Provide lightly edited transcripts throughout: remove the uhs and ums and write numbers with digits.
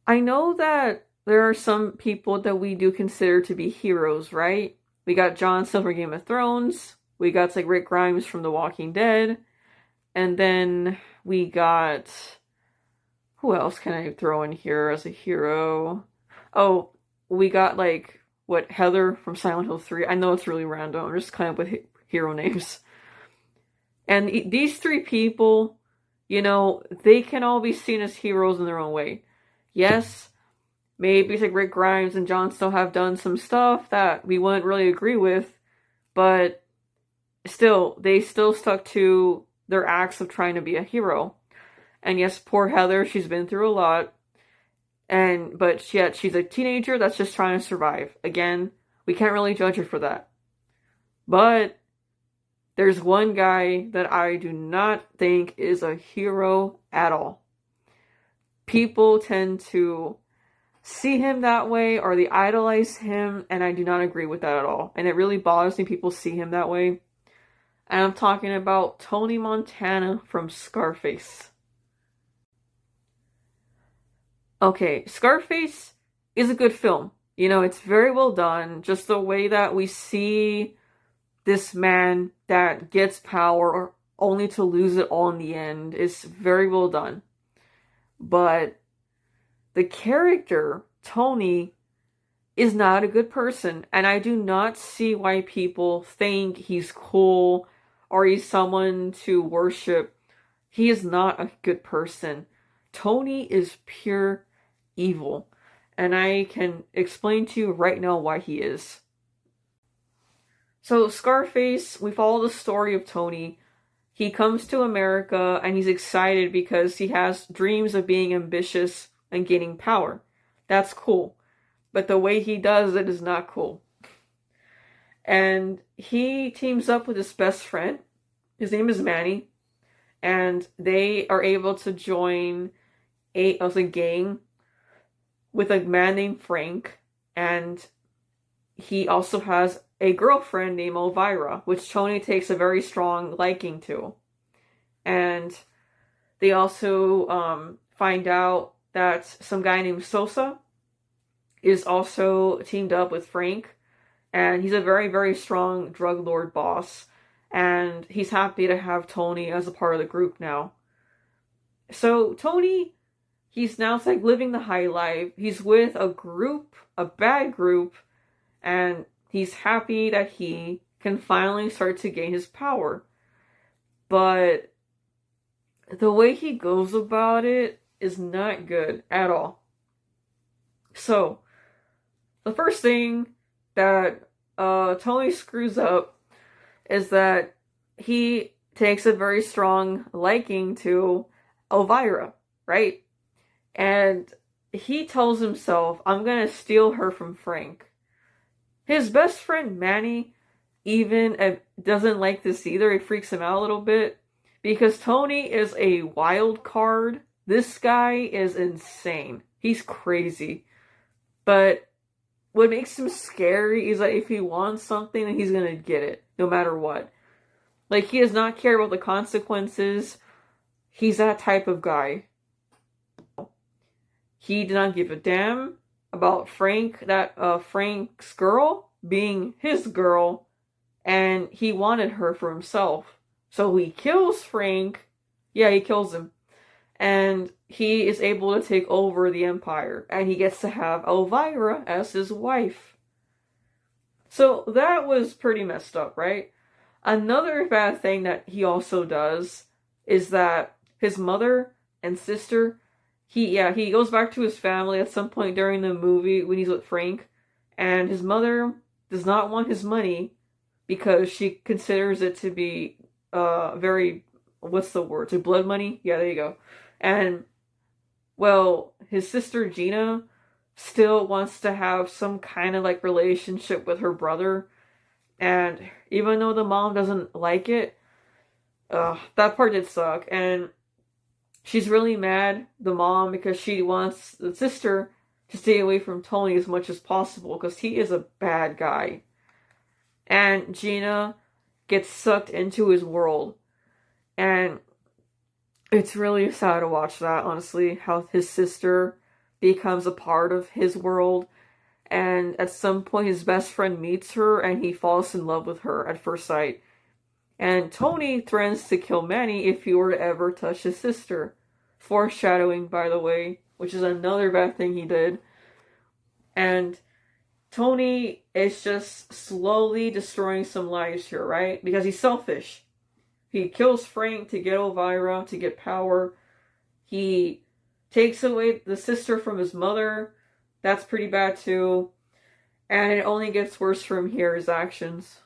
I know that there are some people that we do consider to be heroes, right? We got Jon Snow from Game of Thrones. We got like Rick Grimes from The Walking Dead. And then we got, who else can I throw in here as a hero? Oh, we got like what, Heather from Silent Hill 3. I know it's really random. I'm just kind of with hero names. And these three people, they can all be seen as heroes in their own way. Yes, maybe like Rick Grimes and Jon Snow have done some stuff that we wouldn't really agree with, but still, they still stuck to their acts of trying to be a hero. And yes, poor Heather, she's been through a lot. But yet she's a teenager that's just trying to survive. Again, we can't really judge her for that. But there's one guy that I do not think is a hero at all. People tend to see him that way or they idolize him, and I do not agree with that at all. And it really bothers me people see him that way. And I'm talking about Tony Montana from Scarface. Okay, Scarface is a good film. It's very well done. Just the way that we see this man that gets power only to lose it all in the end is very well done. But the character, Tony, is not a good person. And I do not see why people think he's cool or he's someone to worship. He is not a good person. Tony is pure evil. And I can explain to you right now why he is. So, Scarface, we follow the story of Tony. He comes to America and he's excited because he has dreams of being ambitious and gaining power. That's cool. But the way he does it is not cool. And he teams up with his best friend. His name is Manny. And they are able to join a gang with a man named Frank. And he also has a girlfriend named Elvira, which Tony takes a very strong liking to. And they also find out that some guy named Sosa is also teamed up with Frank. And he's a very, very strong drug lord boss. And he's happy to have Tony as a part of the group now. So Tony, he's now like living the high life. He's with a group, a bad group, and he's happy that he can finally start to gain his power. But the way he goes about it is not good at all. So, the first thing that Tony screws up is that he takes a very strong liking to Elvira, right? And he tells himself, I'm gonna steal her from Frank. His best friend Manny even doesn't like this either. It freaks him out a little bit because Tony is a wild card. This guy is insane. He's crazy. But what makes him scary is that if he wants something, then he's gonna get it, no matter what. Like, he does not care about the consequences. He's that type of guy. He did not give a damn about Frank's girl being his girl, and he wanted her for himself. So he kills Frank. Yeah, he kills him. And he is able to take over the empire, and he gets to have Elvira as his wife. So that was pretty messed up, right? Another bad thing that he also does is that his mother and sister, he goes back to his family at some point during the movie when he's with Frank, and his mother does not want his money because she considers it to be very, what's the word? Like blood money? Yeah, there you go. And, well, his sister Gina still wants to have some kind of like relationship with her brother. And even though the mom doesn't like it, that part did suck. And she's really mad, the mom, because she wants the sister to stay away from Tony as much as possible because he is a bad guy. And Gina gets sucked into his world. And it's really sad to watch that, honestly, how his sister becomes a part of his world. And at some point, his best friend meets her and he falls in love with her at first sight. And Tony threatens to kill Manny if he were to ever touch his sister. Foreshadowing, by the way, which is another bad thing he did. And Tony is just slowly destroying some lives here, right? Because he's selfish. He kills Frank to get Elvira, to get power. He takes away the sister from his mother. That's pretty bad too. And it only gets worse from here, his actions.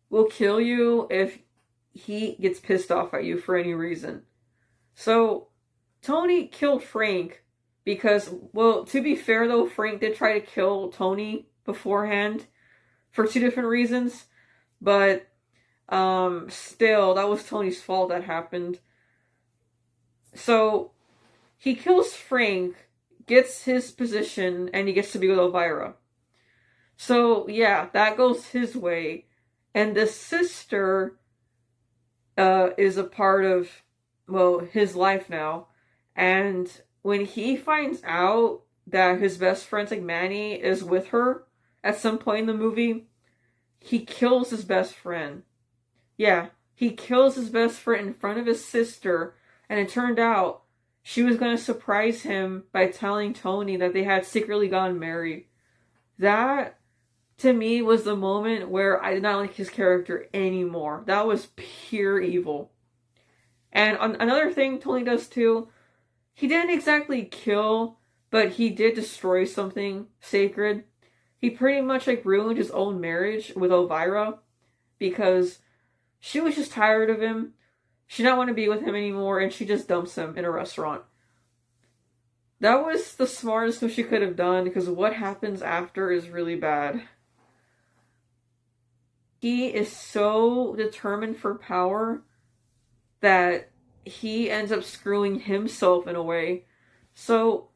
Will kill you if he gets pissed off at you for any reason. So, Tony killed Frank because, well, to be fair though, Frank did try to kill Tony beforehand for 2 different reasons. But, still, that was Tony's fault that happened. So, he kills Frank, gets his position, and he gets to be with Elvira. So, yeah, that goes his way. And the sister is a part of, well, his life now. And when he finds out that his best friend, like Manny, is with her at some point in the movie, he kills his best friend. Yeah, he kills his best friend in front of his sister. And it turned out she was going to surprise him by telling Tony that they had secretly gotten married. That, to me, was the moment where I did not like his character anymore. That was pure evil. And another thing Tony does too, he didn't exactly kill, but he did destroy something sacred. He pretty much like ruined his own marriage with Elvira because she was just tired of him. She did not want to be with him anymore, and she just dumps him in a restaurant. That was the smartest thing she could have done, because what happens after is really bad. He is so determined for power that he ends up screwing himself in a way. So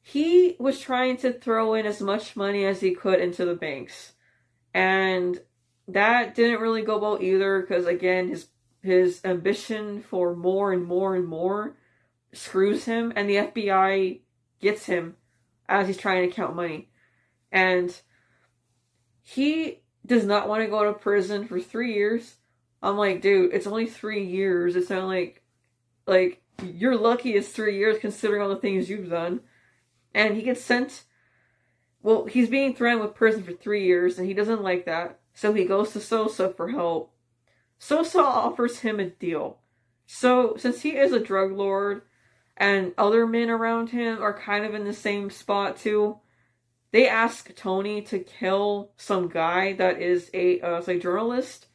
he was trying to throw in as much money as he could into the banks. And that didn't really go well either, because again, his ambition for more and more and more screws him, and the FBI gets him as he's trying to count money. And he does not want to go to prison for 3 years. I'm like, dude, it's only 3 years. It's not like you're lucky it's 3 years considering all the things you've done. And he gets sent, well, he's being threatened with prison for 3 years, and he doesn't like that. So he goes to Sosa for help. Sosa offers him a deal. So, since he is a drug lord, and other men around him are kind of in the same spot too, they ask Tony to kill some guy that is a journalist,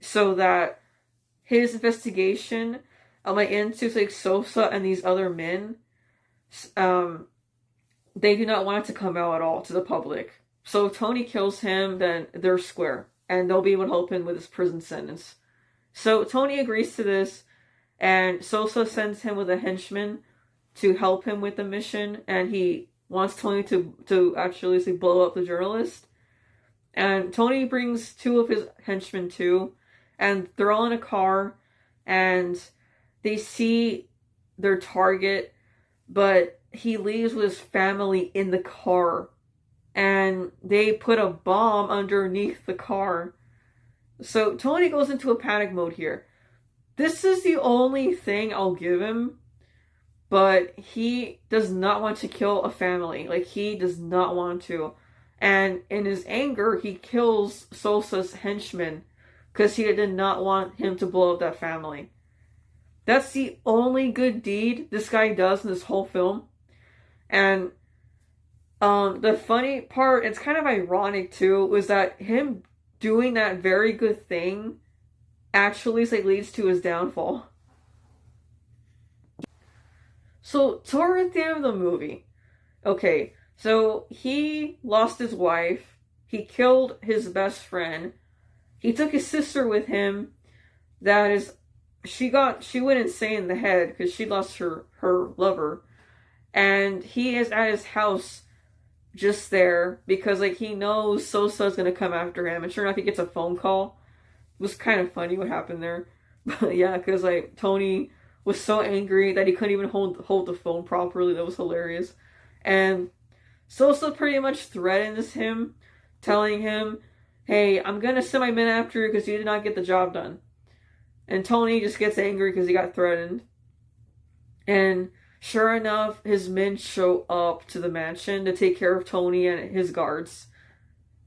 so that his investigation into like Sosa and these other men, they do not want it to come out at all to the public. So if Tony kills him, then they're square, and they'll be able to help him with his prison sentence. So Tony agrees to this, and Sosa sends him with a henchman to help him with the mission, and he wants Tony to actually blow up the journalist. And Tony brings 2 of his henchmen too, and they're all in a car, and they see their target, but he leaves with his family in the car, and they put a bomb underneath the car. So Tony goes into a panic mode here. This is the only thing I'll give him, but he does not want to kill a family. Like, he does not want to. And in his anger, he kills Sosa's henchman because he did not want him to blow up that family. That's the only good deed this guy does in this whole film. And the funny part, it's kind of ironic too, was that him doing that very good thing actually leads to his downfall. So toward the end of the movie, okay, so he lost his wife, he killed his best friend, he took his sister with him. That is, she went insane in the head because she lost her lover, and he is at his house just there because he knows Sosa's gonna come after him, and sure enough he gets a phone call. It was kind of funny what happened there. But yeah, because Tony was so angry that he couldn't even hold the phone properly. That was hilarious. And Sosa pretty much threatens him, telling him, "Hey, I'm gonna send my men after you because you did not get the job done." And Tony just gets angry because he got threatened. And sure enough, his men show up to the mansion to take care of Tony and his guards.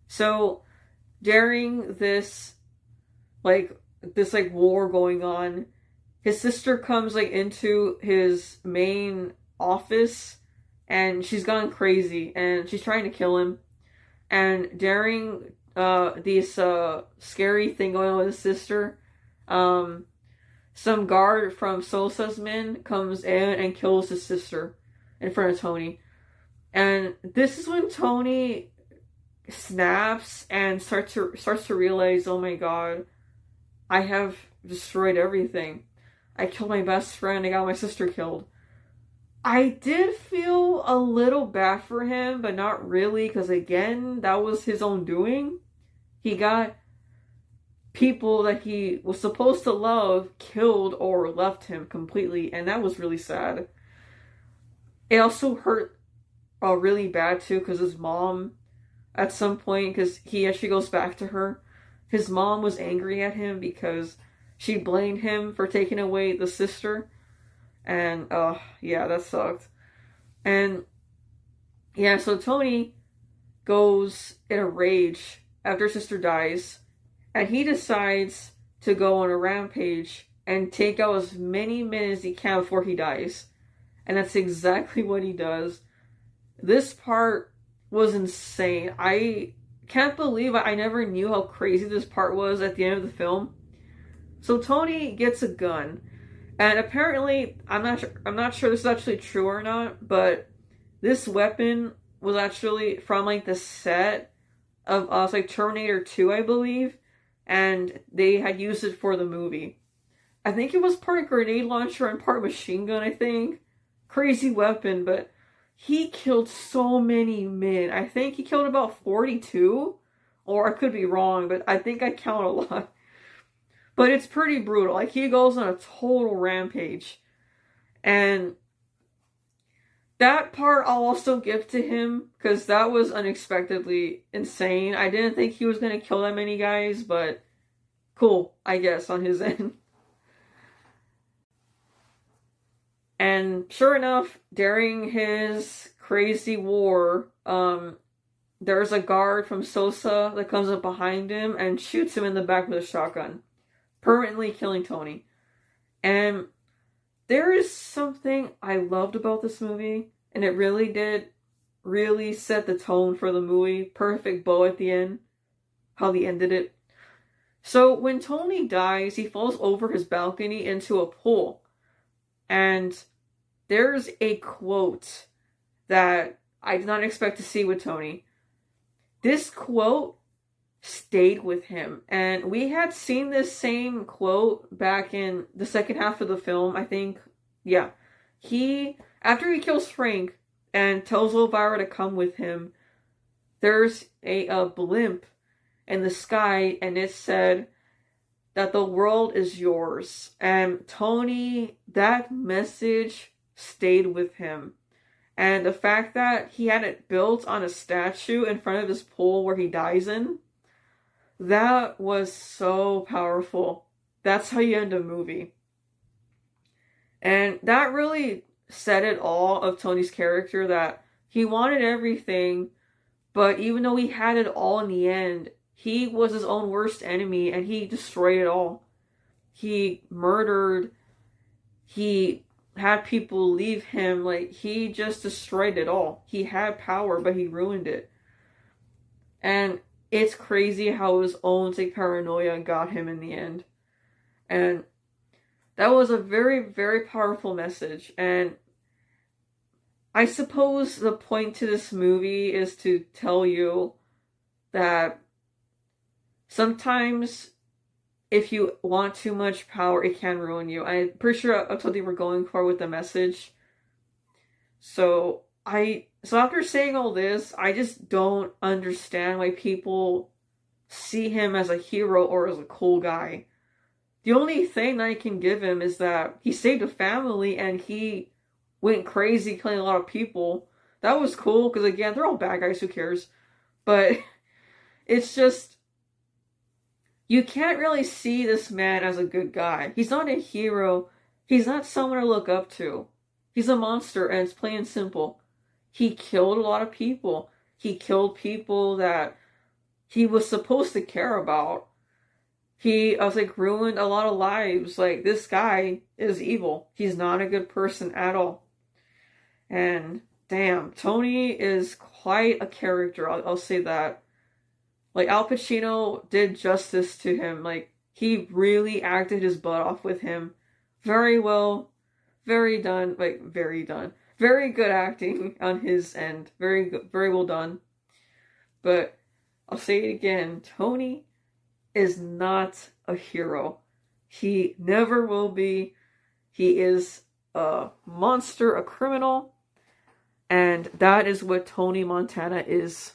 So during this war going on, his sister comes into his main office and she's gone crazy and she's trying to kill him. And during this scary thing going on with his sister, some guard from Sosa's men comes in and kills his sister in front of Tony. And this is when Tony snaps and starts to realize, oh my god, I have destroyed everything. I killed my best friend, I got my sister killed. I did feel a little bad for him, but not really, because again, that was his own doing. He got people that he was supposed to love killed or left him completely, and that was really sad. It also hurt really bad too, because his mom, at some point, because he actually goes back to her, his mom was angry at him because she blamed him for taking away the sister. And, yeah, that sucked. And, yeah, so Tony goes in a rage after his sister dies, and he decides to go on a rampage and take out as many men as he can before he dies. And that's exactly what he does. This part was insane. I can't believe I never knew how crazy this part was at the end of the film. So Tony gets a gun. And apparently, I'm not sure this is actually true or not, but this weapon was actually from like the set of like Terminator 2, I believe, and they had used it for the movie. I think it was part grenade launcher and part machine gun, I think. Crazy weapon, but he killed so many men. I think he killed about 42, or I could be wrong, but I think I count a lot. But it's pretty brutal. Like, he goes on a total rampage. And that part I'll also give to him, because that was unexpectedly insane. I didn't think he was going to kill that many guys, but cool, I guess, on his end. And sure enough, during his crazy war, there's a guard from Sosa that comes up behind him and shoots him in the back with a shotgun, permanently killing Tony. And there is something I loved about this movie, and it really did set the tone for the movie. Perfect bow at the end, how they ended it. So when Tony dies, he falls over his balcony into a pool. And there's a quote that I did not expect to see with Tony. This quote stayed with him. And we had seen this same quote back in the second half of the film, I think. Yeah. After he kills Frank and tells Elvira to come with him, there's a blimp in the sky, and it said that the world is yours. And Tony, that message stayed with him. And the fact that he had it built on a statue in front of his pool where he dies in, that was so powerful. That's how you end a movie. And that really said it all of Tony's character, that he wanted everything, but even though he had it all in the end, he was his own worst enemy and he destroyed it all. He murdered, he had people leave him, like, he just destroyed it all. He had power, but he ruined it. And it's crazy how his own paranoia got him in the end. And that was a very, very powerful message. And I suppose the point to this movie is to tell you that sometimes if you want too much power, it can ruin you. I'm pretty sure that's what they were going for with the message. So after saying all this, I just don't understand why people see him as a hero or as a cool guy. The only thing I can give him is that he saved a family and he went crazy killing a lot of people. That was cool because again, they're all bad guys, who cares? But it's just you can't really see this man as a good guy. He's not a hero. He's not someone to look up to. He's a monster, and it's plain and simple. He killed a lot of people. He killed people that he was supposed to care about. I was like, ruined a lot of lives. Like, this guy is evil. He's not a good person at all. And damn, Tony is quite a character. I'll say that. Like, Al Pacino did justice to him. Like, he really acted his butt off with him. Very well. Very done. Like, very done. Very good acting on his end. Very good, very well done. But I'll say it again. Tony is not a hero. He never will be. He is a monster, a criminal. And that is what Tony Montana is.